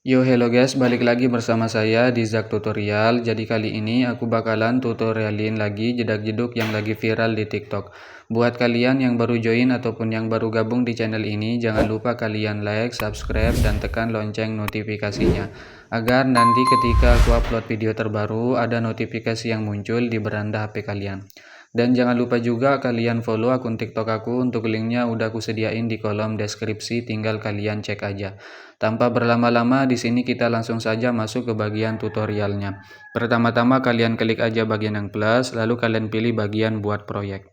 Yo hello guys, balik lagi bersama saya di Zak Tutorial. Jadi kali ini aku bakalan tutorialin lagi jedak-jeduk yang lagi viral di TikTok. Buat kalian yang baru join ataupun yang baru gabung di channel ini, jangan lupa kalian like, subscribe, dan tekan lonceng notifikasinya. Agar nanti ketika aku upload video terbaru, ada notifikasi yang muncul di beranda HP kalian. Dan jangan lupa juga kalian follow akun TikTok aku, untuk linknya udah aku sediain di kolom deskripsi, tinggal kalian cek aja. Tanpa berlama-lama, di sini kita langsung saja masuk ke bagian tutorialnya. Pertama-tama kalian klik aja bagian yang plus, lalu kalian pilih bagian buat proyek.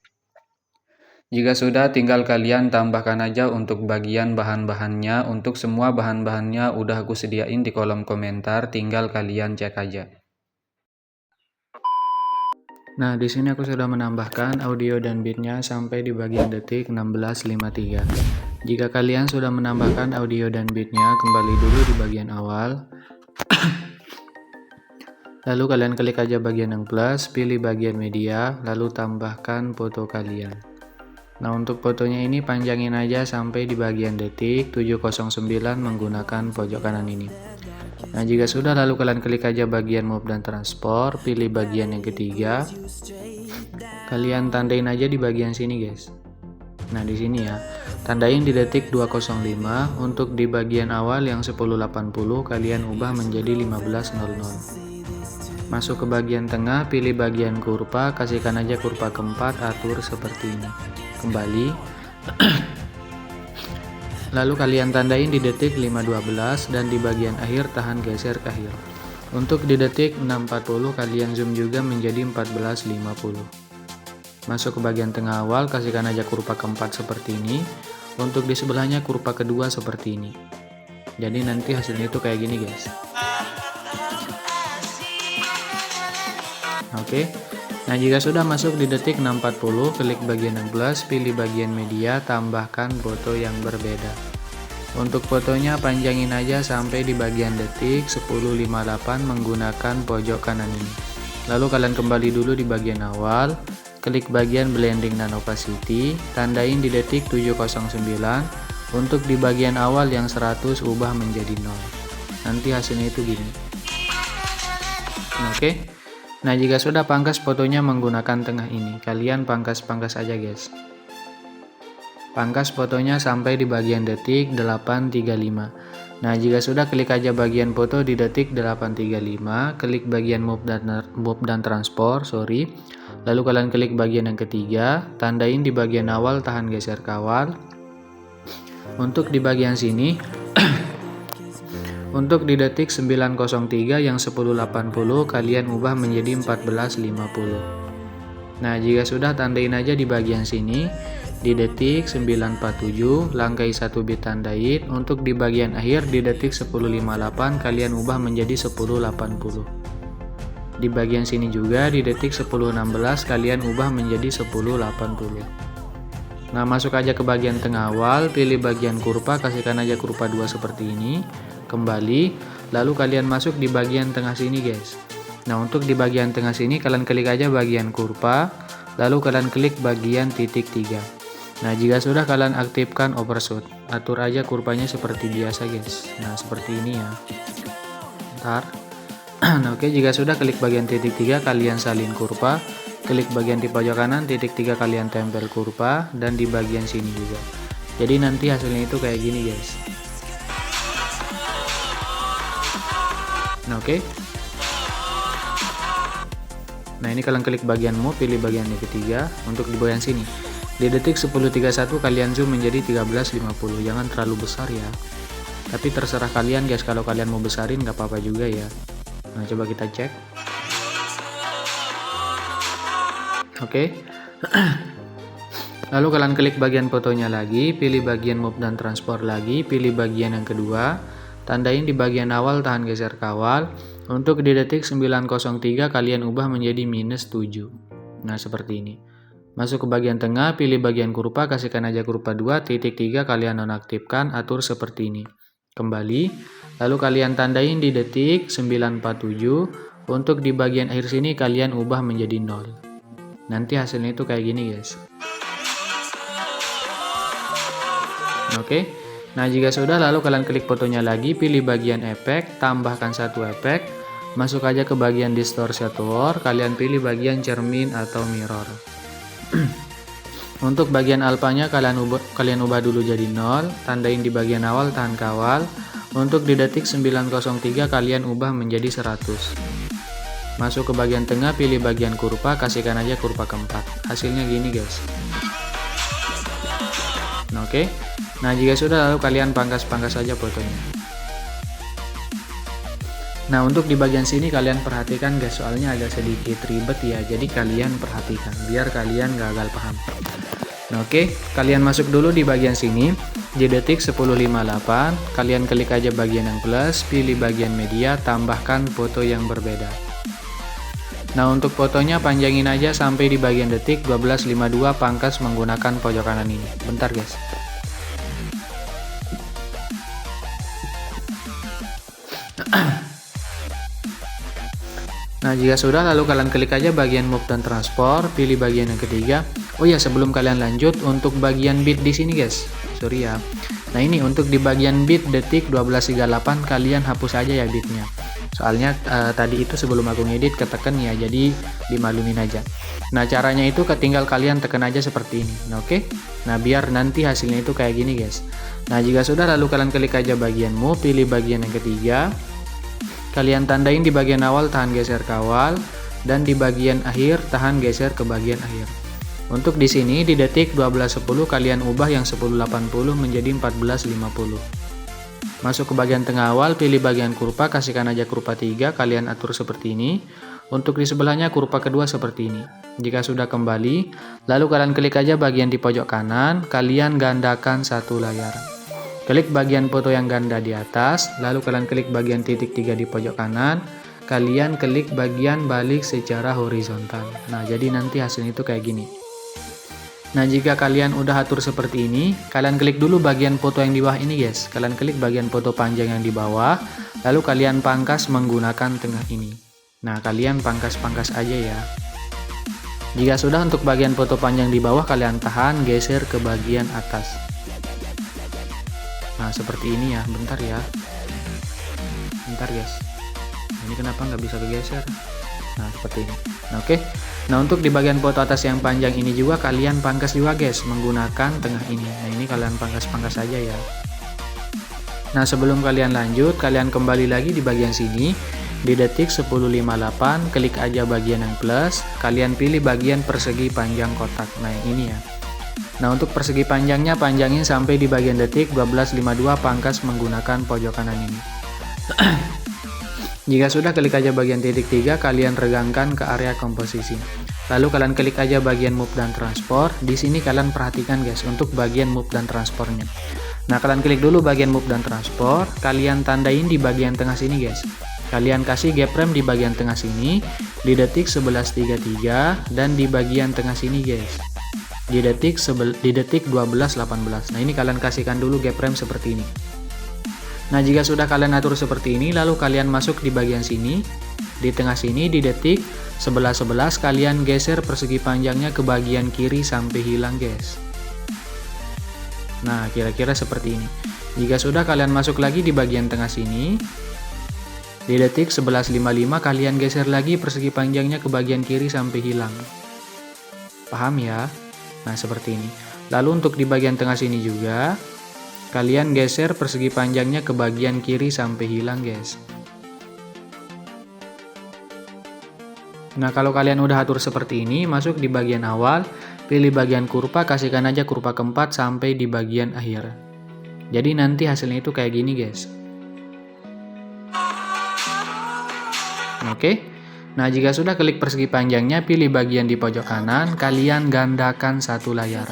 Jika sudah, tinggal kalian tambahkan aja untuk bagian bahan-bahannya. Untuk semua bahan-bahannya udah aku sediain di kolom komentar, tinggal kalian cek aja. Nah, di sini aku sudah menambahkan audio dan beatnya sampai di bagian detik 16.53. Jika kalian sudah menambahkan audio dan beatnya, kembali dulu di bagian awal. Lalu kalian klik aja bagian yang plus, pilih bagian media, lalu tambahkan foto kalian. Nah, untuk fotonya ini panjangin aja sampai di bagian detik 709 menggunakan pojok kanan ini. Nah, jika sudah, lalu kalian klik aja bagian move dan transport, pilih bagian yang ketiga. Kalian tandain aja di bagian sini, guys. Nah, di sini ya. Tandain di detik 205. Untuk di bagian awal yang 1080 kalian ubah menjadi 1500. Masuk ke bagian tengah, pilih bagian kurva, kasihkan aja kurva keempat, atur seperti ini. Kembali. Lalu kalian tandain di detik 512 dan di bagian akhir tahan geser ke akhir. Untuk di detik 640 kalian zoom juga menjadi 1450. Masuk ke bagian tengah awal, kasihkan aja kurva keempat seperti ini. Untuk di sebelahnya kurva kedua seperti ini. Jadi nanti hasilnya itu kayak gini, guys. Oke. Nah, jika sudah masuk di detik 640, klik bagian yang plus, pilih bagian media, tambahkan foto yang berbeda. Untuk fotonya panjangin aja sampai di bagian detik 1058 menggunakan pojok kanan ini. Lalu kalian kembali dulu di bagian awal, klik bagian blending dan opacity, tandain di detik 709. Untuk di bagian awal yang 100 ubah menjadi 0. Nanti hasilnya itu gini. Oke. Nah, jika sudah, pangkas fotonya menggunakan tengah ini. Kalian pangkas-pangkas aja, guys. Pangkas fotonya sampai di bagian detik 835. Nah, jika sudah, klik aja bagian foto di detik 835, klik bagian move dan transport, Lalu kalian klik bagian yang ketiga, tandain di bagian awal tahan geser kawal. Untuk di bagian sini untuk di detik 903 yang 1080 kalian ubah menjadi 1450. Nah, jika sudah, tandain aja di bagian sini di detik 947, langkai 1 bit tandain. Untuk di bagian akhir di detik 1058 kalian ubah menjadi 1080. Di bagian sini juga di detik 1016 kalian ubah menjadi 1080. Nah, masuk aja ke bagian tengah awal, pilih bagian kurva, kasihkan aja kurva 2 seperti ini. Kembali, lalu kalian masuk di bagian tengah sini, guys. Nah, untuk di bagian tengah sini kalian klik aja bagian kurva, lalu kalian klik bagian titik 3. Nah, jika sudah, kalian aktifkan overshoot. Atur aja kurvanya seperti biasa, guys. Nah, seperti ini ya. Ntar. Nah, oke, jika sudah, klik bagian titik 3, kalian salin kurva. Klik bagian di pojok kanan, titik 3 kalian tempel kurva, dan di bagian sini juga. Jadi nanti hasilnya itu kayak gini, guys. Nah, oke. Nah, ini kalian klik bagian move, pilih bagian yang ketiga. Untuk di bagian sini di detik 1031 kalian zoom menjadi 1350. Jangan terlalu besar ya, tapi terserah kalian, guys. Kalau kalian mau besarin nggak apa-apa juga ya. Nah, coba kita cek. Oke. Lalu kalian klik bagian fotonya lagi, pilih bagian move dan transport lagi, pilih bagian yang kedua, tandain di bagian awal tahan geser kawal. Untuk di detik 903 kalian ubah menjadi -7. Nah, seperti ini. Masuk ke bagian tengah, pilih bagian kurva, kasihkan aja kurva 2, titik 3 kalian nonaktifkan, atur seperti ini. Kembali, lalu kalian tandain di detik 947. Untuk di bagian akhir sini kalian ubah menjadi 0. Nanti hasilnya itu kayak gini, guys. Oke. Nah, jika sudah, lalu kalian klik fotonya lagi, pilih bagian efek, tambahkan satu efek, masuk aja ke bagian distorsiator, kalian pilih bagian cermin atau mirror. Untuk bagian alfanya kalian ubah dulu jadi 0, tandain di bagian awal, tahan kawal. Untuk di detik 903 kalian ubah menjadi 100. Masuk ke bagian tengah, pilih bagian kurva, kasihkan aja kurva keempat. Hasilnya gini guys. Nah, oke. Nah, jika sudah, lalu kalian pangkas-pangkas saja fotonya. Nah, untuk di bagian sini kalian perhatikan guys, soalnya agak sedikit ribet ya. Jadi kalian perhatikan biar kalian gagal paham. Nah, oke, kalian masuk dulu di bagian sini. Di detik 10.58, kalian klik aja bagian yang plus, pilih bagian media, tambahkan foto yang berbeda. Nah, untuk fotonya panjangin aja sampai di bagian detik 12.52, pangkas menggunakan pojok kanan ini. Bentar guys. Nah, jika sudah, lalu kalian klik aja bagian move dan transport, pilih bagian yang ketiga. Oh ya, sebelum kalian lanjut, untuk bagian bit di sini guys, sorry ya. Nah, ini untuk di bagian bit detik 12.38 kalian hapus aja ya bitnya. Soalnya tadi itu sebelum aku ngedit ketekan ya, jadi dimaklumin aja. Nah, caranya itu tinggal kalian tekan aja seperti ini. Nah, oke. Nah, biar nanti hasilnya itu kayak gini guys. Nah, jika sudah, lalu kalian klik aja bagian move, pilih bagian yang ketiga. Kalian tandain di bagian awal, tahan geser kawal, dan di bagian akhir tahan geser ke bagian akhir. Untuk di sini di detik 12.10 kalian ubah yang 10.80 menjadi 14.50. Masuk ke bagian tengah awal, pilih bagian kurva, kasihkan aja kurva 3, kalian atur seperti ini. Untuk di sebelahnya kurva kedua seperti ini. Jika sudah kembali, lalu kalian klik aja bagian di pojok kanan, kalian gandakan satu layar. Klik bagian foto yang ganda di atas, lalu kalian klik bagian titik 3 di pojok kanan, kalian klik bagian balik secara horizontal. Nah, jadi nanti hasilnya itu kayak gini. Nah, jika kalian udah atur seperti ini, kalian klik dulu bagian foto yang di bawah ini guys. Kalian klik bagian foto panjang yang di bawah, lalu kalian pangkas menggunakan tengah ini. Nah, kalian pangkas-pangkas aja ya. Jika sudah, untuk bagian foto panjang di bawah kalian tahan, geser ke bagian atas. Nah, seperti ini ya, bentar ya. Bentar guys. Ini kenapa nggak bisa bergeser? Nah, seperti ini. Nah, oke. Nah, untuk di bagian foto atas yang panjang ini juga kalian pangkas juga guys, menggunakan tengah ini. Nah, ini kalian pangkas-pangkas saja ya. Nah, sebelum kalian lanjut, kalian kembali lagi di bagian sini. Di detik 10.58, klik aja bagian yang plus, kalian pilih bagian persegi panjang kotak. Nah, yang ini ya. Nah, untuk persegi panjangnya panjangin sampai di bagian detik 12.52, pangkas menggunakan pojok kanan ini. Jika sudah, klik aja bagian titik 3, kalian regangkan ke area komposisi. Lalu kalian klik aja bagian move dan transport. Di sini kalian perhatikan guys untuk bagian move dan transportnya. Nah, kalian klik dulu bagian move dan transport, kalian tandain di bagian tengah sini guys. Kalian kasih gap frame di bagian tengah sini di detik 11.33 dan di bagian tengah sini guys. Di detik 12.18. Nah, ini kalian kasihkan dulu gap frame seperti ini. Nah, jika sudah kalian atur seperti ini, lalu kalian masuk di bagian sini, di tengah sini di detik 11.11 kalian geser persegi panjangnya ke bagian kiri sampai hilang guys. Nah, kira-kira seperti ini. Jika sudah, kalian masuk lagi di bagian tengah sini. Di detik 11.55 kalian geser lagi persegi panjangnya ke bagian kiri sampai hilang. Paham ya? Nah, seperti ini. Lalu untuk di bagian tengah sini juga kalian geser persegi panjangnya ke bagian kiri sampai hilang guys. Nah, kalau kalian udah atur seperti ini, masuk di bagian awal, pilih bagian kurva, kasihkan aja kurva keempat sampai di bagian akhir. Jadi nanti hasilnya itu kayak gini guys. Oke. Nah, jika sudah, klik persegi panjangnya, pilih bagian di pojok kanan, kalian gandakan satu layar.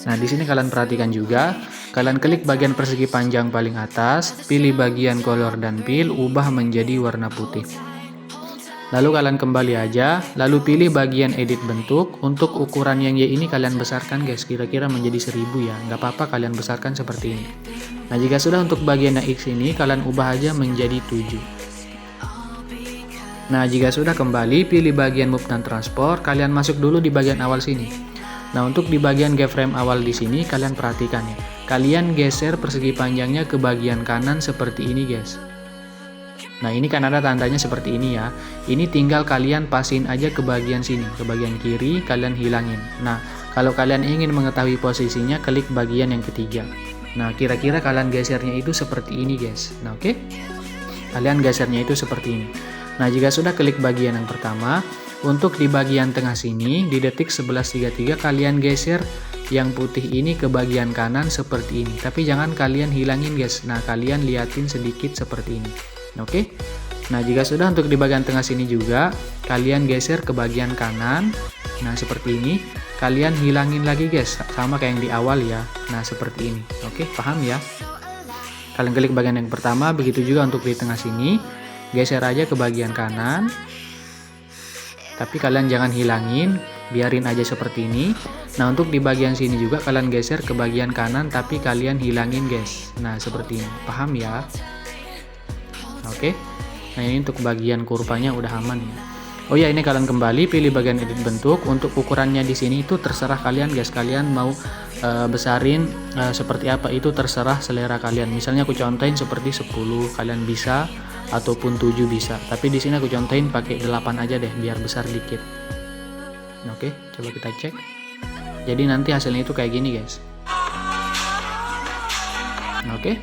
Nah, di sini kalian perhatikan juga, kalian klik bagian persegi panjang paling atas, pilih bagian color dan fill, ubah menjadi warna putih. Lalu kalian kembali aja, lalu pilih bagian edit bentuk. Untuk ukuran yang Y ini kalian besarkan guys, kira-kira menjadi 1000 ya, nggak apa-apa kalian besarkan seperti ini. Nah, jika sudah, untuk bagian yang X ini kalian ubah aja menjadi 7. Nah, jika sudah kembali, pilih bagian move dan transport, kalian masuk dulu di bagian awal sini. Nah, untuk di bagian keyframe awal di sini kalian perhatikan ya. Kalian geser persegi panjangnya ke bagian kanan seperti ini, guys. Nah, ini kan ada tandanya seperti ini ya. Ini tinggal kalian pasin aja ke bagian sini, ke bagian kiri kalian hilangin. Nah, kalau kalian ingin mengetahui posisinya, klik bagian yang ketiga. Nah, kira-kira kalian gesernya itu seperti ini, guys. Nah, oke. Kalian gesernya itu seperti ini. Nah, jika sudah, klik bagian yang pertama. Untuk di bagian tengah sini, di detik 11.33 kalian geser yang putih ini ke bagian kanan seperti ini. Tapi jangan kalian hilangin, guys. Nah, kalian liatin sedikit seperti ini. Oke. Nah, jika sudah, untuk di bagian tengah sini juga kalian geser ke bagian kanan. Nah, seperti ini. Kalian hilangin lagi, guys. Sama kayak yang di awal ya. Nah, seperti ini. Oke, paham ya? Kalian klik bagian yang pertama, begitu juga untuk di tengah sini. Geser aja ke bagian kanan. Tapi kalian jangan hilangin, biarin aja seperti ini. Nah, untuk di bagian sini juga kalian geser ke bagian kanan, tapi kalian hilangin, guys. Nah, seperti ini. Paham ya? Oke. Nah, ini untuk bagian kurvanya udah aman ya. Oh ya, ini kalian kembali pilih bagian edit bentuk. Untuk ukurannya di sini itu terserah kalian, guys. Kalian mau besarin seperti apa, itu terserah selera kalian. Misalnya aku contohin seperti 10, kalian bisa, ataupun 7 bisa. Tapi di sini aku contohin pakai 8 aja deh, biar besar dikit. Oke, coba kita cek. Jadi nanti hasilnya itu kayak gini, guys. Oke.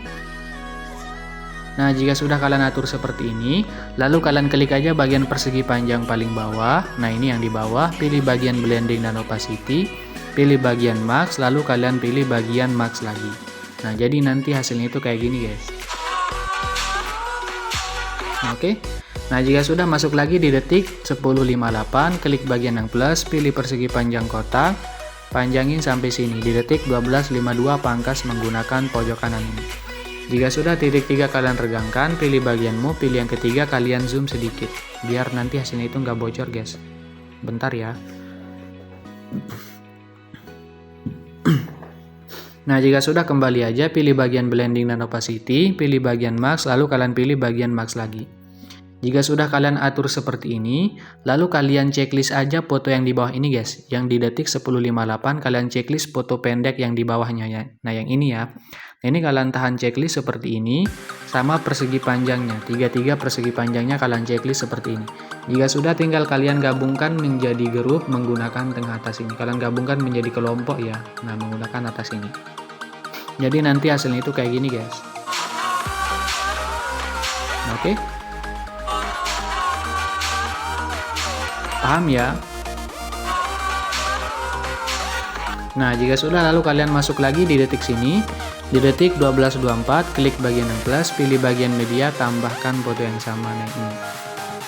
Nah, jika sudah kalian atur seperti ini, lalu kalian klik aja bagian persegi panjang paling bawah. Nah, ini yang di bawah, pilih bagian blending dan opacity, pilih bagian max, lalu kalian pilih bagian max lagi. Nah, jadi nanti hasilnya itu kayak gini, guys. Oke. Nah, jika sudah, masuk lagi di detik 10.58, klik bagian yang plus, pilih persegi panjang kotak, panjangin sampai sini. Di detik 12.52 pangkas menggunakan pojok kanan ini. Jika sudah, titik 3 kalian regangkan, pilih bagian move, pilih yang ketiga, kalian zoom sedikit. Biar nanti hasilnya itu nggak bocor, guys. Bentar ya. Nah, jika sudah, kembali aja, pilih bagian blending dan opacity, pilih bagian max, lalu kalian pilih bagian max lagi. Jika sudah kalian atur seperti ini, lalu kalian checklist aja foto yang di bawah ini, guys. Yang di detik 10.58 kalian checklist foto pendek yang di bawahnya ya. Nah, yang ini ya. Nah, ini kalian tahan checklist seperti ini, sama persegi panjangnya. 33 persegi panjangnya kalian checklist seperti ini. Jika sudah, tinggal kalian gabungkan menjadi grup menggunakan tengah atas ini. Kalian gabungkan menjadi kelompok ya. Nah, menggunakan atas ini. Jadi nanti hasilnya itu kayak gini, guys. Oke. Paham ya? Nah, jika sudah, lalu kalian masuk lagi di detik sini. Di detik 12.24, klik bagian yang plus, pilih bagian media, tambahkan foto yang sama. Nah, ini.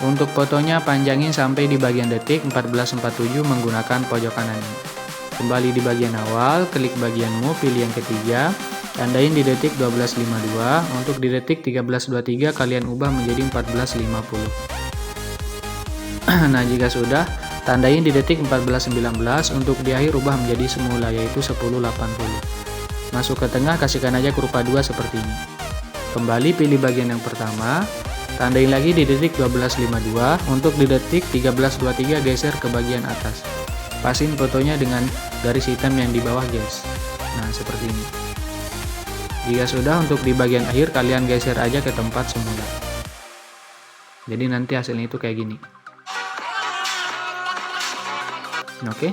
Untuk fotonya panjangin sampai di bagian detik 14.47 menggunakan pojok kanan ini. Kembali di bagian awal, klik bagian move, pilih yang ketiga, tandain di detik 12.52. Untuk di detik 13.23 kalian ubah menjadi 14.50. Nah, jika sudah, tandain di detik 14.19. Untuk di akhir ubah menjadi semula, yaitu 10.80. Masuk ke tengah, kasihkan aja kurva 2 seperti ini. Kembali pilih bagian yang pertama, tandain lagi di detik 12.52. Untuk di detik 13.23 geser ke bagian atas. Pasin fotonya dengan garis hitam yang di bawah, guys. Nah, seperti ini. Jika sudah, untuk di bagian akhir kalian geser aja ke tempat semula. Jadi nanti hasilnya itu kayak gini. Oke.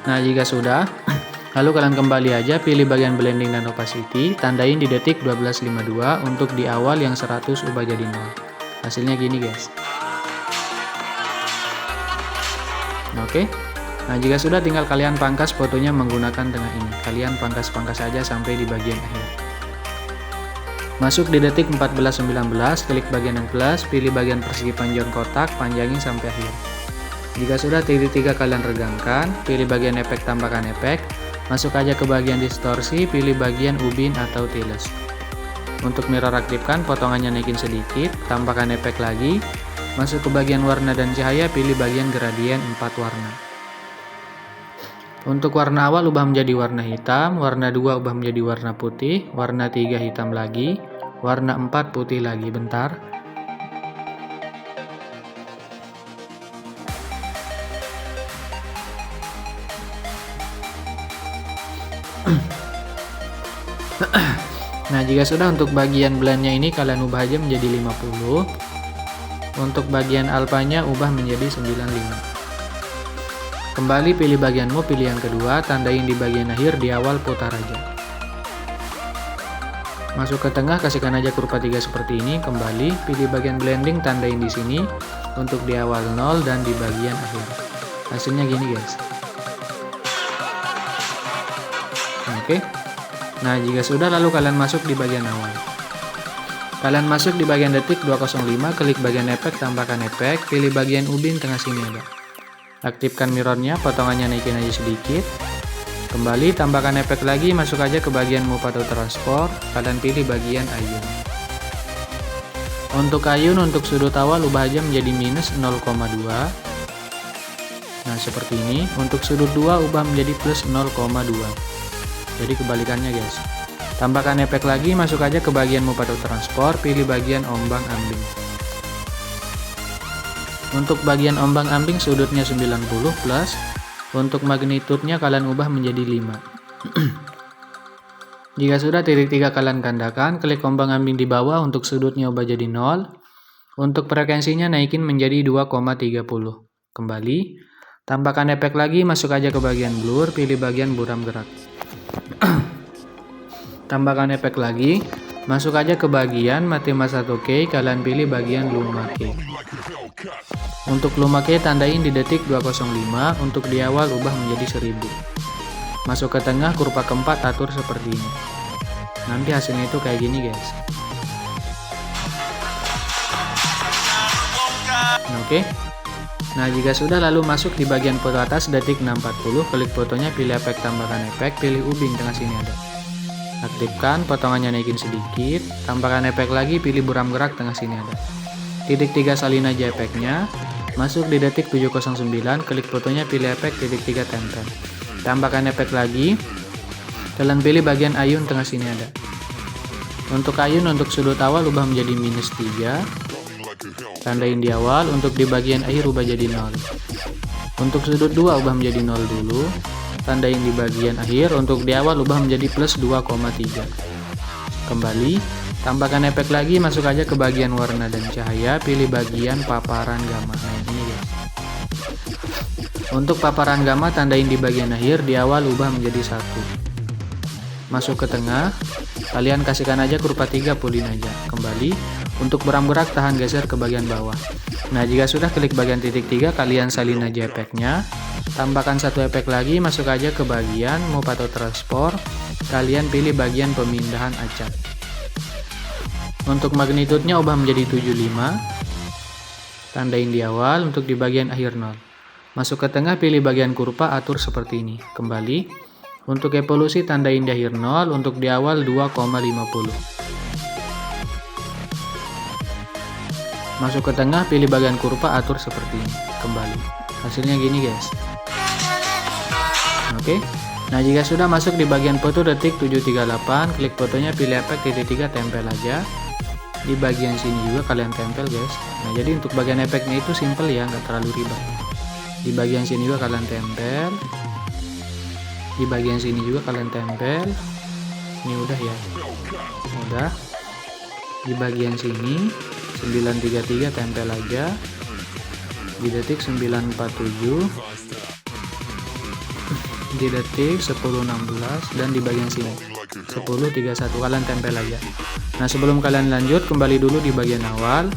Nah, jika sudah, lalu kalian kembali aja, pilih bagian blending dan opacity, tandain di detik 12.52. Untuk di awal yang 100 ubah jadi 0. Hasilnya gini, guys. Oke. Nah, jika sudah, tinggal kalian pangkas fotonya menggunakan tengah ini. Kalian pangkas-pangkas saja sampai di bagian akhir. Masuk di detik 14.19, klik bagian yang plus, pilih bagian persegi panjang kotak, panjangin sampai akhir. Jika sudah, titik 3 kalian regangkan, pilih bagian efek, tambahkan efek, masuk aja ke bagian distorsi, pilih bagian ubin atau tiles. Untuk mirror aktifkan, potongannya naikin sedikit, tambahkan efek lagi, masuk ke bagian warna dan cahaya, pilih bagian gradien 4 warna. Untuk warna awal ubah menjadi warna hitam, warna 2 ubah menjadi warna putih, warna 3 hitam lagi, warna 4 putih lagi. Bentar. jika sudah, untuk bagian blendnya ini kalian ubah aja menjadi 50. Untuk bagian alfanya ubah menjadi 95. Kembali pilih bagianmu, pilih yang kedua, tandain di bagian akhir, di awal putar aja. Masuk ke tengah, kasihkan aja kurva 3 seperti ini. Kembali pilih bagian blending, tandain di sini untuk di awal 0 dan di bagian akhir. Hasilnya gini guys. Oke. Nah, jika sudah, lalu kalian masuk di bagian awal. Kalian masuk di bagian detik 205, klik bagian efek, tambahkan efek, pilih bagian ubin tengah sini ada. Aktifkan mirrornya, potongannya naikin aja sedikit. Kembali tambahkan efek lagi, masuk aja ke bagian move atau transport, kalian pilih bagian ayun. Untuk ayun, untuk sudut awal ubah aja menjadi minus 0,2. Nah, seperti ini. Untuk sudut 2 ubah menjadi plus 0,2. Jadi kebalikannya guys. Tambahkan efek lagi, masuk aja ke bagian move atau transport, pilih bagian ombang ambing. Untuk bagian ombang ambing sudutnya 90 plus. Untuk magnitudenya kalian ubah menjadi 5. Jika sudah, titik 3 kalian gandakan, klik ombang ambing di bawah, untuk sudutnya ubah jadi 0. Untuk frekuensinya naikin menjadi 2,30. Kembali, tambahkan efek lagi, masuk aja ke bagian blur, pilih bagian buram gerak. Tambahkan efek lagi, masuk aja ke bagian Matima 1K, kalian pilih bagian Luma K. Untuk Luma K tandain di detik 205, untuk di awal ubah menjadi 1000. Masuk ke tengah, kurva keempat atur seperti ini. Nanti hasilnya itu kayak gini guys. Oke. Nah, jika sudah, lalu masuk di bagian foto atas detik 640, klik fotonya, pilih efek, tambahkan efek, pilih ubing tengah sini ada. Aktifkan, potongannya naikin sedikit, tambahkan efek lagi, pilih buram gerak tengah sini ada. Titik 3 salin aja efeknya. Masuk di detik 709, klik fotonya, pilih efek, titik 3 tempel. Tambahkan efek lagi, kalian pilih bagian ayun tengah sini ada. Untuk ayun, untuk sudut awal ubah menjadi minus 3. Tandain di awal, untuk di bagian akhir ubah jadi 0. Untuk sudut 2 ubah menjadi 0 dulu. Tandain di bagian akhir, untuk di awal ubah menjadi plus 2,3. Kembali, tambahkan efek lagi, masuk aja ke bagian warna dan cahaya, pilih bagian paparan gamma. Nah, ini guys. Untuk paparan gamma tandain di bagian akhir, di awal ubah menjadi 1. Masuk ke tengah, kalian kasihkan aja kurva 3, pulin aja. Kembali, untuk buram gerak tahan geser ke bagian bawah. Nah, jika sudah, klik bagian titik 3, kalian salin aja efeknya. Tambahkan satu efek lagi, masuk aja ke bagian move atau transport, kalian pilih bagian pemindahan acak. Untuk magnitudenya ubah menjadi 75. Tandain di awal, untuk di bagian akhir 0. Masuk ke tengah, pilih bagian kurva, atur seperti ini. Kembali, untuk evolusi tandain di akhir 0, untuk di awal 2,50. Masuk ke tengah, pilih bagian kurva, atur seperti ini. Kembali, hasilnya gini guys. Oke. Nah, jika sudah, masuk di bagian foto detik 738, klik fotonya, pilih efek, titik 3 tempel aja. Di bagian sini juga kalian tempel guys. Nah, jadi untuk bagian efeknya itu simple ya, nggak terlalu ribet. Di bagian sini juga kalian tempel. Di bagian sini juga kalian tempel. Ini udah ya. Udah. Di bagian sini 933 tempel aja. Di detik 947. Di detik 1016 dan di bagian sini 1031 kalian tempel aja. Nah, sebelum kalian lanjut, kembali dulu di bagian awal.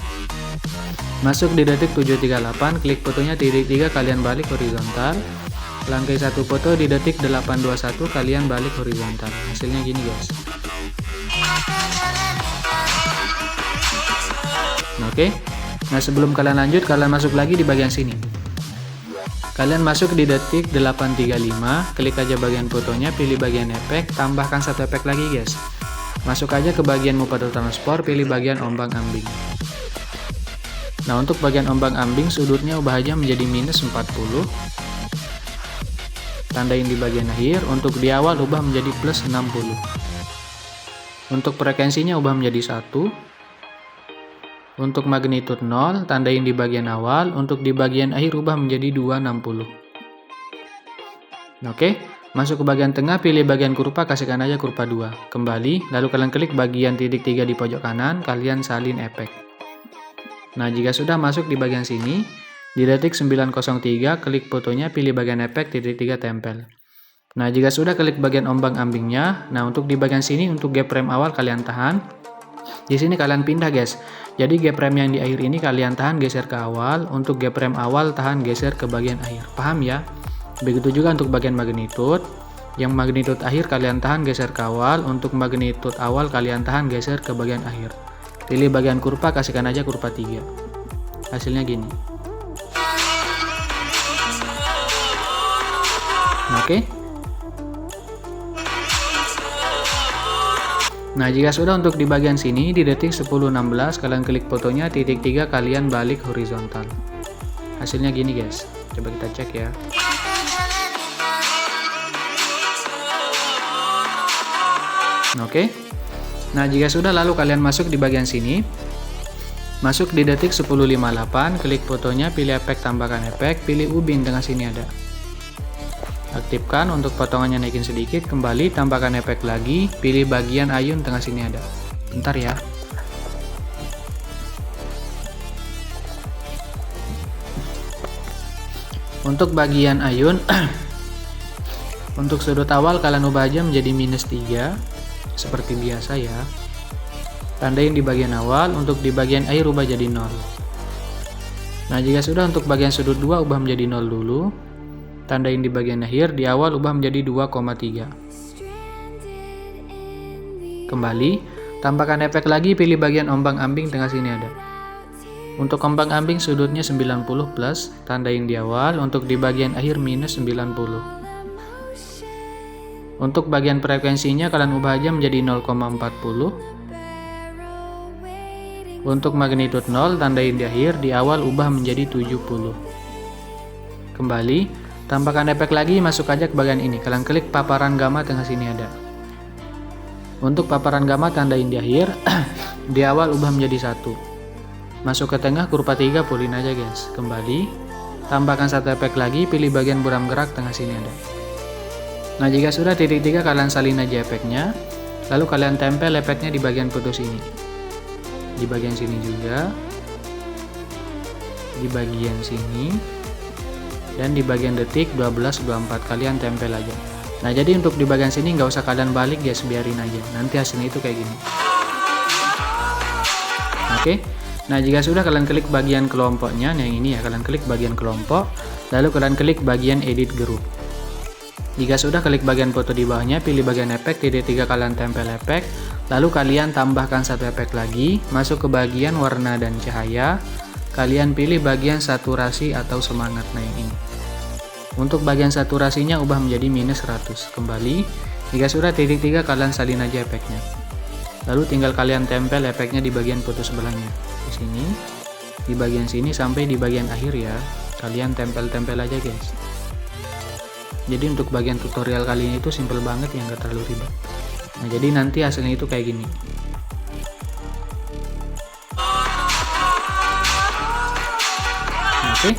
Masuk di detik 738, klik fotonya titik 3, kalian balik horizontal. Langkai satu foto di detik 821, kalian balik horizontal. Hasilnya gini guys. Oke. Nah, sebelum kalian lanjut, kalian masuk lagi di bagian sini. Kalian masuk di detik 835, klik aja bagian fotonya, pilih bagian efek, tambahkan satu efek lagi guys. Masuk aja ke bagian move atau transport, pilih bagian ombang ambing. Nah, untuk bagian ombang ambing sudutnya ubah aja menjadi minus 40. Tandain di bagian akhir, untuk di awal ubah menjadi plus 60. Untuk frekuensinya ubah menjadi 1. Untuk magnitud 0, tandain di bagian awal, untuk di bagian akhir ubah menjadi 260. Oke, Masuk ke bagian tengah, pilih bagian kurva, kasihkan aja kurva 2. Kembali, lalu kalian klik bagian titik 3 di pojok kanan, kalian salin efek. Nah, jika sudah masuk di bagian sini, di detik 903, klik fotonya, pilih bagian efek, titik 3 tempel. Nah, jika sudah klik bagian ombang-ambingnya, nah untuk di bagian sini, untuk keyframe awal kalian tahan. Di sini kalian pindah guys. Jadi keyframe yang di akhir ini kalian tahan geser ke awal, untuk keyframe awal tahan geser ke bagian akhir. Paham ya? Begitu juga untuk bagian magnitude. Yang magnitude akhir kalian tahan geser ke awal, untuk magnitude awal kalian tahan geser ke bagian akhir. Pilih bagian kurva, kasihkan aja kurva 3. Hasilnya gini. Oke. Nah, jika sudah untuk di bagian sini, di detik 10.16 kalian klik fotonya, titik 3 kalian balik horizontal. Hasilnya gini guys. Coba kita cek ya. Oke. Nah, jika sudah lalu kalian masuk di bagian sini. Masuk di detik 10.58, klik fotonya, pilih efek, tambahkan efek, pilih ubin, tengah sini ada. Aktifkan untuk potongannya, naikin sedikit, kembali tambahkan efek lagi, pilih bagian ayun, tengah sini ada. Bentar ya. Untuk bagian ayun untuk sudut awal kalian ubah aja menjadi -3 seperti biasa ya. Tandain di bagian awal, untuk di bagian akhir ubah jadi 0. Nah, jika sudah untuk bagian sudut 2 ubah menjadi 0 dulu. Tandain di bagian akhir, di awal ubah menjadi 2,3. Kembali, tambahkan efek lagi, pilih bagian ombang-ambing, tengah sini ada. Untuk ombang-ambing sudutnya 90 plus, tandain di awal, untuk di bagian akhir -90. Untuk bagian frekuensinya kalian ubah aja menjadi 0,40. Untuk magnitude 0 tandain di akhir, di awal ubah menjadi 70. Kembali, tambahkan efek lagi, masuk aja ke bagian ini. Kalian klik paparan gamma, tengah sini ada. Untuk paparan gamma tandain di akhir, di awal ubah menjadi 1. Masuk ke tengah, kurva 3 pulin aja guys. Kembali, tambahkan satu efek lagi, pilih bagian buram gerak, tengah sini ada. Nah, jika sudah titik 3 kalian salin aja efeknya, lalu kalian tempel efeknya di bagian putus ini. Di bagian sini juga, di bagian sini, dan di bagian detik 12.24 kalian tempel aja. Nah, jadi untuk di bagian sini nggak usah kalian balik guys, biarin aja. Nanti hasilnya itu kayak gini. Oke. Nah, jika sudah kalian klik bagian kelompoknya, yang ini ya, kalian klik bagian kelompok, lalu kalian klik bagian edit group. Jika sudah, klik bagian foto di bawahnya, pilih bagian efek, titik 3 kalian tempel efek, lalu kalian tambahkan satu efek lagi, masuk ke bagian warna dan cahaya, kalian pilih bagian saturasi atau semangat, nah yang ini. Untuk bagian saturasinya ubah menjadi -100, kembali, jika sudah titik 3 kalian salin aja efeknya. Lalu tinggal kalian tempel efeknya di bagian foto sebelahnya, di sini, di bagian sini sampai di bagian akhir ya, kalian tempel-tempel aja guys. Jadi untuk bagian tutorial kali ini itu simple banget ya, nggak terlalu ribet. Nah, jadi nanti hasilnya itu kayak gini. Oke.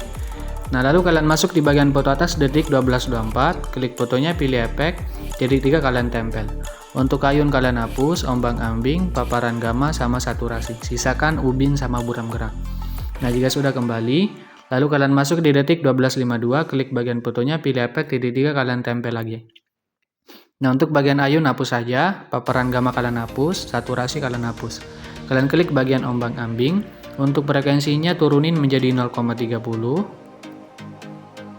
Nah, lalu kalian masuk di bagian foto atas detik 12.24, klik fotonya, pilih efek, titik 3 kalian tempel. Untuk ayun kalian hapus, ombang-ambing, paparan gamma sama saturasi. Sisakan ubin sama buram gerak. Nah, jika sudah kembali, lalu kalian masuk di detik 12.52, klik bagian fotonya, pilih efek, titik 3 kalian tempel lagi. Nah, untuk bagian ayun hapus saja, paparan gamma kalian hapus, saturasi kalian hapus. Kalian klik bagian ombang-ambing, untuk frekuensinya turunin menjadi 0,30.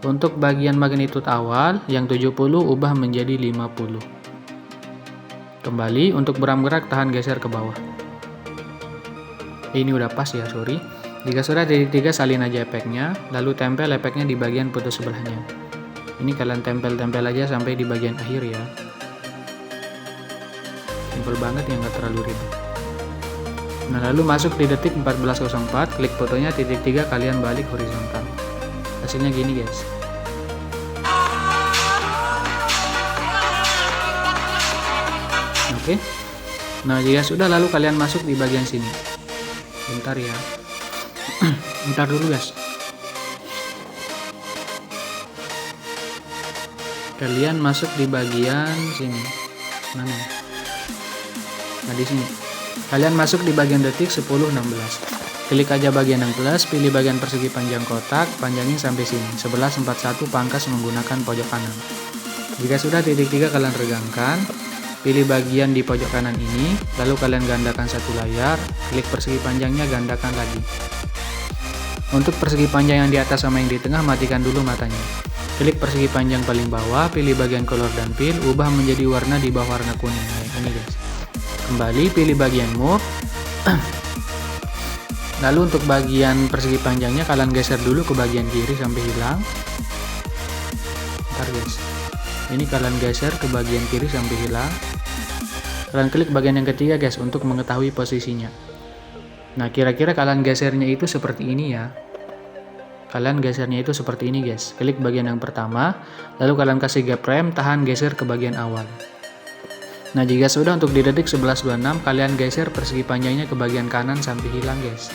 Untuk bagian magnitude awal, yang 70 ubah menjadi 50. Kembali, untuk buram gerak tahan geser ke bawah. Ini udah pas ya, sorry. Jika sudah titik 3 salin aja efeknya, lalu tempel efeknya di bagian foto sebelahnya. Ini kalian tempel-tempel aja sampai di bagian akhir ya. Simpel banget ya, nggak terlalu ribet. Nah, lalu masuk di detik 14.04, klik fotonya, titik 3 kalian balik horizontal. Hasilnya gini guys. Oke. Nah, jika sudah lalu kalian masuk di bagian sini. Bentar ya. Bentar dulu guys. kalian masuk di bagian sini. Mana? Nah, di sini. Kalian masuk di bagian detik 10-16. Klik aja bagian yang plus, pilih bagian persegi panjang kotak, panjangin sampai sini. 1141 pangkas menggunakan pojok kanan. Jika sudah titik 3 kalian regangkan, pilih bagian di pojok kanan ini, lalu kalian gandakan satu layar, klik persegi panjangnya, gandakan lagi. Untuk persegi panjang yang di atas sama yang di tengah, matikan dulu matanya. Klik persegi panjang paling bawah, pilih bagian color dan fill, ubah menjadi warna di bawah warna kuning. Nah, ini guys. Kembali pilih bagian move. Lalu untuk bagian persegi panjangnya kalian geser dulu ke bagian kiri sampai hilang. Bentar guys. Ini kalian geser ke bagian kiri sampai hilang. Kalian klik bagian yang ketiga guys untuk mengetahui posisinya. Nah, kira-kira kalian gesernya itu seperti ini ya. Kalian gesernya itu seperti ini guys. Klik bagian yang pertama, lalu kalian kasih gap frame, tahan geser ke bagian awal. Nah, jika sudah untuk di detik 11.26, kalian geser persegi panjangnya ke bagian kanan sampai hilang guys.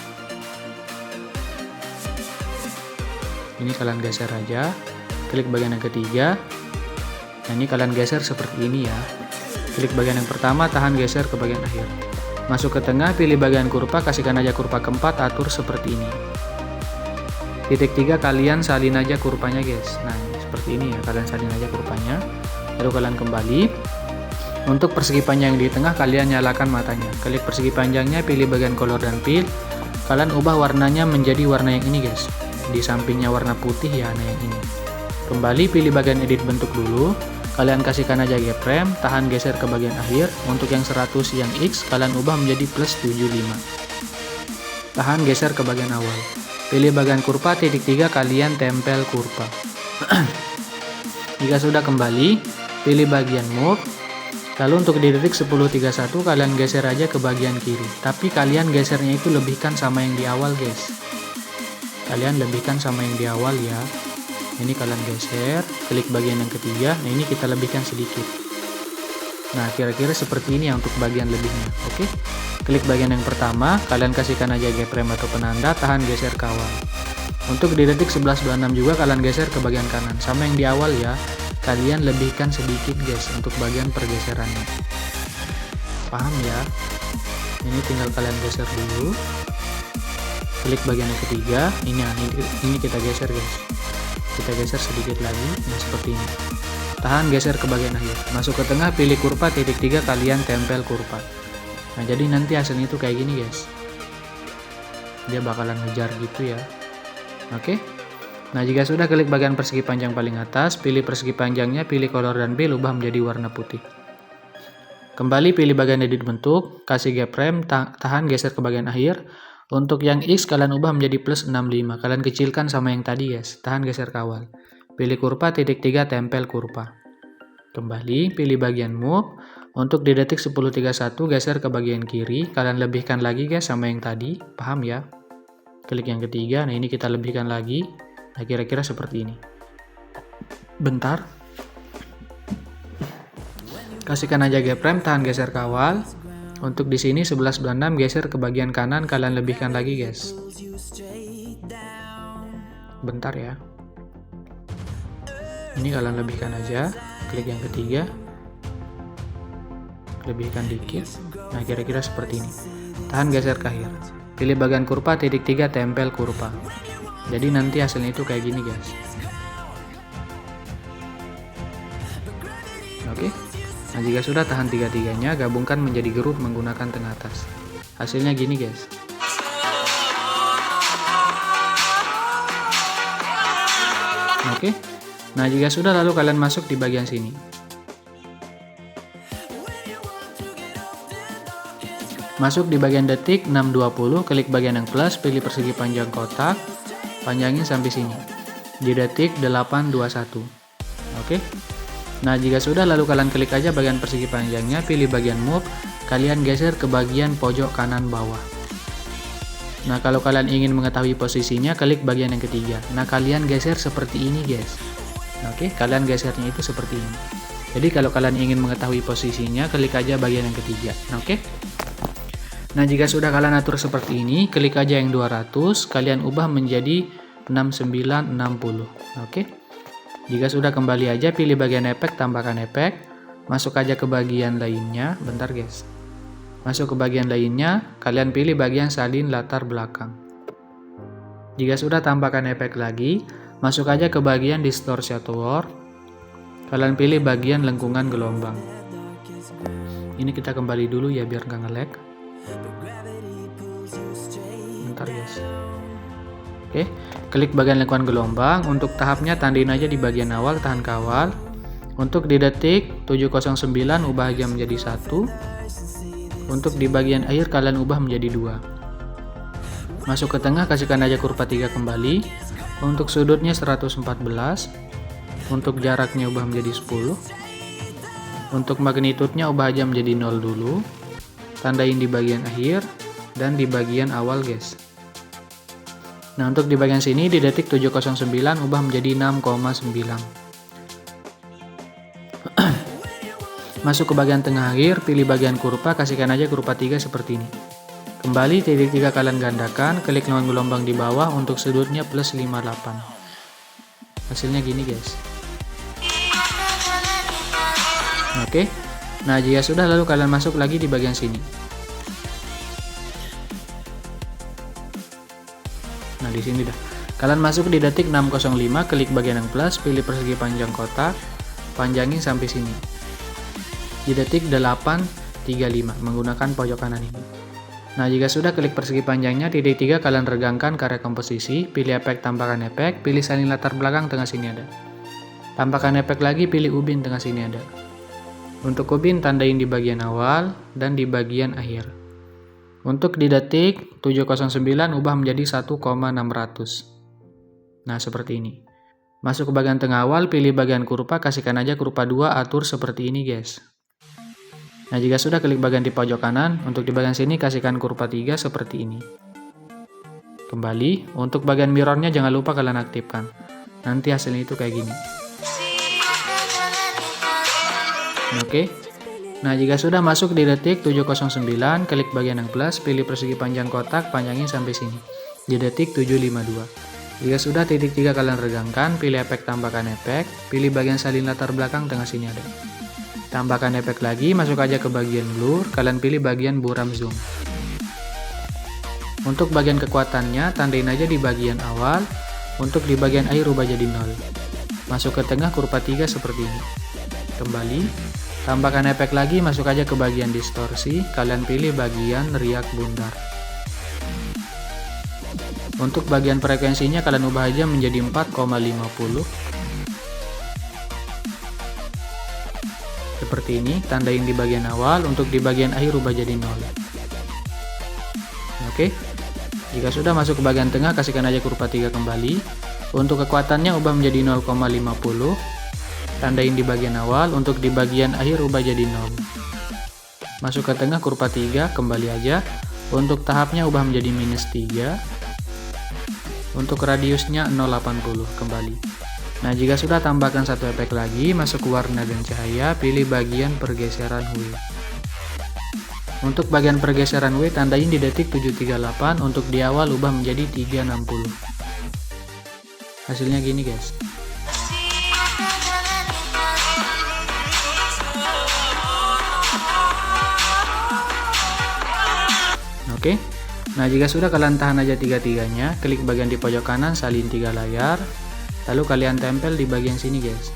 Ini kalian geser aja. Klik bagian yang ketiga. Nah, ini kalian geser seperti ini ya. Klik bagian yang pertama, tahan geser ke bagian akhir. Masuk ke tengah, pilih bagian kurva, kasihkan aja kurva keempat, atur seperti ini. Titik 3 kalian salin aja kurvanya guys. Nah, seperti ini ya, kalian salin aja kurvanya. Lalu kalian kembali. Untuk persegi panjang di tengah kalian nyalakan matanya. Klik persegi panjangnya, pilih bagian color dan fill. Kalian ubah warnanya menjadi warna yang ini guys. Di sampingnya warna putih ya, nah yang ini. Kembali pilih bagian edit bentuk dulu. Kalian kasihkan aja gap frame, tahan geser ke bagian akhir. Untuk yang 100 yang X kalian ubah menjadi plus 75. Tahan geser ke bagian awal. Pilih bagian kurva, titik 3 kalian tempel kurva. Jika sudah kembali, pilih bagian move. Lalu untuk di detik 10.31 kalian geser aja ke bagian kiri. Tapi kalian gesernya itu lebihkan sama yang di awal guys. Kalian lebihkan sama yang di awal ya. Ini kalian geser, klik bagian yang ketiga. Nah, ini kita lebihkan sedikit. Nah, kira-kira seperti ini ya untuk bagian lebihnya. Oke. Klik bagian yang pertama, kalian kasihkan aja gap frame atau penanda, tahan geser ke awal. Untuk di detik 11.26 juga kalian geser ke bagian kanan. Sama yang di awal ya, kalian lebihkan sedikit guys untuk bagian pergeserannya. Paham ya? Ini tinggal kalian geser dulu. Klik bagian yang ketiga, ini kita geser guys. Kita geser sedikit lagi, nah seperti ini. Tahan geser ke bagian akhir. Masuk ke tengah, pilih kurva, titik 3 kalian tempel kurva. Nah, jadi nanti hasilnya itu kayak gini guys. Dia bakalan ngejar gitu ya. Oke. Nah, jika sudah, klik bagian persegi panjang paling atas, pilih persegi panjangnya, pilih color dan fill, ubah menjadi warna putih. Kembali pilih bagian edit bentuk, kasih gap frame, tahan geser ke bagian akhir. Untuk yang X kalian ubah menjadi plus 65. Kalian kecilkan sama yang tadi guys. Tahan geser ke awal. Pilih kurva, titik 3 tempel kurva. Kembali pilih bagian move. Untuk di detik 10.31 geser ke bagian kiri. Kalian lebihkan lagi guys sama yang tadi. Paham ya? Klik yang ketiga. Nah, ini kita lebihkan lagi. Nah, kira-kira seperti ini. Bentar. Kasihkan aja gap frame, tahan geser ke awal. Untuk di sini 11.26 geser ke bagian kanan, kalian lebihkan lagi guys. Bentar ya. Ini kalian lebihkan aja. Klik yang ketiga. Lebihkan dikit. Nah, kira-kira seperti ini. Tahan geser ke akhir. Pilih bagian kurva, titik 3 tempel kurva. Jadi nanti hasilnya itu kayak gini guys. Oke. Nah, jika sudah, tahan tiga-tiganya, gabungkan menjadi grup menggunakan tengah atas. Hasilnya gini guys. Oke. Nah, jika sudah, lalu kalian masuk di bagian sini. Masuk di bagian detik 6.20, klik bagian yang plus, pilih persegi panjang kotak, panjangin sampai sini. Di detik 8.21. Oke. Nah, jika sudah, lalu kalian klik aja bagian persegi panjangnya, pilih bagian move, kalian geser ke bagian pojok kanan bawah. Nah, kalau kalian ingin mengetahui posisinya, klik bagian yang ketiga. Nah, kalian geser seperti ini guys. Oke, kalian gesernya itu seperti ini. Jadi kalau kalian ingin mengetahui posisinya, klik aja bagian yang ketiga. Oke. Nah, jika sudah kalian atur seperti ini, klik aja yang 200, kalian ubah menjadi 6960. Oke. Jika sudah, kembali aja, pilih bagian efek, tambahkan efek, masuk aja ke bagian lainnya. Bentar guys, masuk ke bagian lainnya, kalian pilih bagian salin latar belakang. Jika sudah, tambahkan efek lagi, masuk aja ke bagian distortion tower, kalian pilih bagian lengkungan gelombang. Ini kita kembali dulu ya biar nggak nge-lag. Bentar guys. Oke, klik bagian lengkungan gelombang. Untuk tahapnya tandain aja di bagian awal, tahan kawal. Untuk di detik 709 ubah aja menjadi 1. Untuk di bagian akhir kalian ubah menjadi 2. Masuk ke tengah, kasihkan aja kurva 3 kembali. Untuk sudutnya 114. Untuk jaraknya ubah menjadi 10. Untuk magnitudenya ubah aja menjadi 0 dulu. Tandain di bagian akhir dan di bagian awal guys. Nah, untuk di bagian sini di detik 709 ubah menjadi 6,9. Masuk ke bagian tengah akhir, pilih bagian kurva, kasihkan aja kurva 3 seperti ini. Kembali titik 3 kalian gandakan, klik lengkungan gelombang di bawah, untuk sudutnya plus 58. Hasilnya gini guys. Oke. Nah, jika sudah, lalu kalian masuk lagi di bagian sini. Nah, di sini dah. Kalian masuk di detik 605, klik bagian yang plus, pilih persegi panjang kotak, panjangin sampai sini. Di detik 835 menggunakan pojok kanan ini. Nah, jika sudah, klik persegi panjangnya, titik 3 kalian regangkan karya komposisi, pilih efek, tambahkan efek, pilih salin latar belakang, tengah sini ada. Tambahkan efek lagi, pilih ubin, tengah sini ada. Untuk ubin tandain di bagian awal dan di bagian akhir. Untuk di detik 709 ubah menjadi 1,600. Nah, seperti ini. Masuk ke bagian tengah awal, pilih bagian kurva, kasihkan aja kurva 2, atur seperti ini guys. Nah, jika sudah, klik bagian di pojok kanan, untuk di bagian sini kasihkan kurva 3 seperti ini. Kembali, untuk bagian mirrornya jangan lupa kalian aktifkan. Nanti hasilnya itu kayak gini. Oke. Nah, jika sudah, masuk di detik 709, klik bagian yang plus, pilih persegi panjang kotak, panjangin sampai sini. Di detik 752. Jika sudah, titik 3 kalian regangkan, pilih efek, tambahkan efek, pilih bagian salin latar belakang, tengah sini ada. Tambahkan efek lagi, masuk aja ke bagian blur, kalian pilih bagian buram zoom. Untuk bagian kekuatannya, tandain aja di bagian awal, untuk di bagian akhir rubah jadi 0. Masuk ke tengah, kurva 3 seperti ini. Kembali. Tambahkan efek lagi, masuk aja ke bagian distorsi, kalian pilih bagian riak bundar. Untuk bagian frekuensinya kalian ubah aja menjadi 4,50. Seperti ini, tandain di bagian awal, untuk di bagian akhir ubah jadi 0. Oke. Jika sudah, masuk ke bagian tengah, kasihkan aja kurva 3 kembali. Untuk kekuatannya ubah menjadi 0,50. Tandain di bagian awal, untuk di bagian akhir ubah jadi 0. Masuk ke tengah, kurva 3, kembali aja. Untuk tahapnya ubah menjadi -3. Untuk radiusnya 0,80, kembali. Nah, jika sudah, tambahkan satu efek lagi, masuk ke warna dan cahaya, pilih bagian pergeseran W. Untuk bagian pergeseran W, tandain di detik 738, untuk di awal ubah menjadi 360. Hasilnya gini guys. Oke. Nah, jika sudah, kalian tahan aja tiga-tiganya, klik bagian di pojok kanan, salin 3 layar, lalu kalian tempel di bagian sini guys.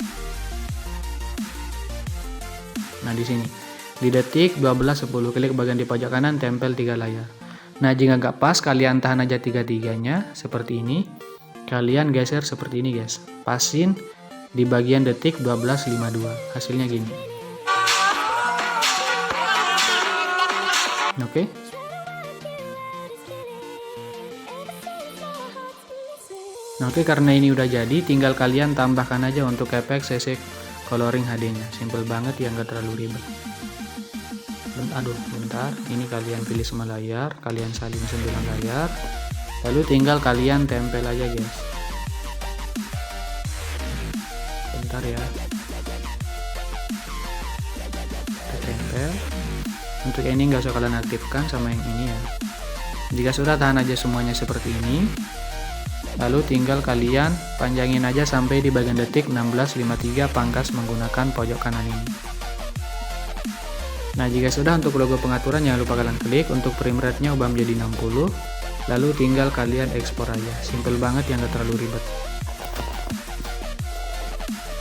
Nah, di sini di detik 12.10, klik bagian di pojok kanan, tempel 3 layar. Nah, jika nggak pas, kalian tahan aja tiga-tiganya seperti ini, kalian geser seperti ini guys, pasin di bagian detik 12.52. Hasilnya gini. Oke. Nah, oke, karena ini udah jadi, tinggal kalian tambahkan aja untuk efek CC coloring HD-nya. Simple banget ya, nggak terlalu ribet. Aduh, bentar. Ini kalian pilih semua layar, kalian salin 9 layar, lalu tinggal kalian tempel aja guys. Bentar ya. Kita tempel. Untuk ini nggak usah kalian aktifkan sama yang ini ya. Jika sudah, tahan aja semuanya seperti ini. Lalu tinggal kalian panjangin aja sampai di bagian detik 16.53 pangkas menggunakan pojok kanan ini. Nah, jika sudah untuk logo pengaturan jangan lupa kalian klik. Untuk frame rate-nya ubah menjadi 60. Lalu tinggal kalian ekspor aja. Simple banget, yang gak terlalu ribet.